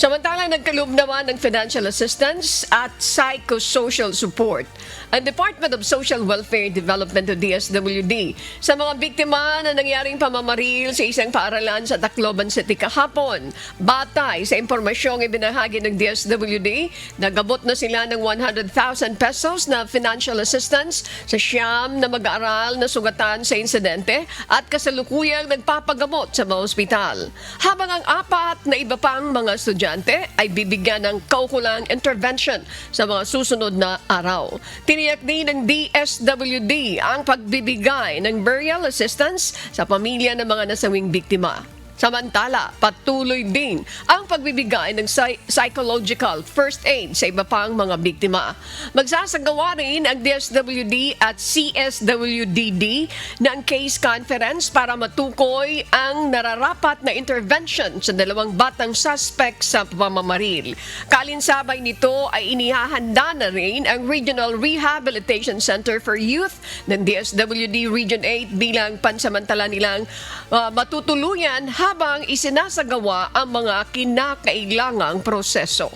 Samantalang nagkaloob naman ng financial assistance at psychosocial support ang Department of Social Welfare Development o DSWD sa mga biktima na nangyaring pamamaril sa isang paaralan sa Tacloban City kahapon. Batay sa impormasyong ibinahagi ng DSWD, nagabot na sila ng 100,000 pesos na financial assistance sa siyam na mag-aaral na sugatan sa insidente at kasalukuyang nagpapagamot sa mga ospital. Habang ang apat na iba pang mga estudyante ay bibigyan ng kaukulang intervention sa mga susunod na araw. Tiniyak din ng DSWD ang pagbibigay ng burial assistance sa pamilya ng mga nasawing biktima. Samantala, patuloy din ang pagbibigay ng psychological first aid sa iba pang mga biktima. Magsasagawa rin ang DSWD at CSWDD ng case conference para matukoy ang nararapat na intervention sa dalawang batang suspect sa pamamaril. Kalinsabay nito ay inihahanda na rin ang Regional Rehabilitation Center for Youth ng DSWD Region 8 bilang pansamantala nilang matutuluyan habang isinasagawa ang mga kinakailangang proseso.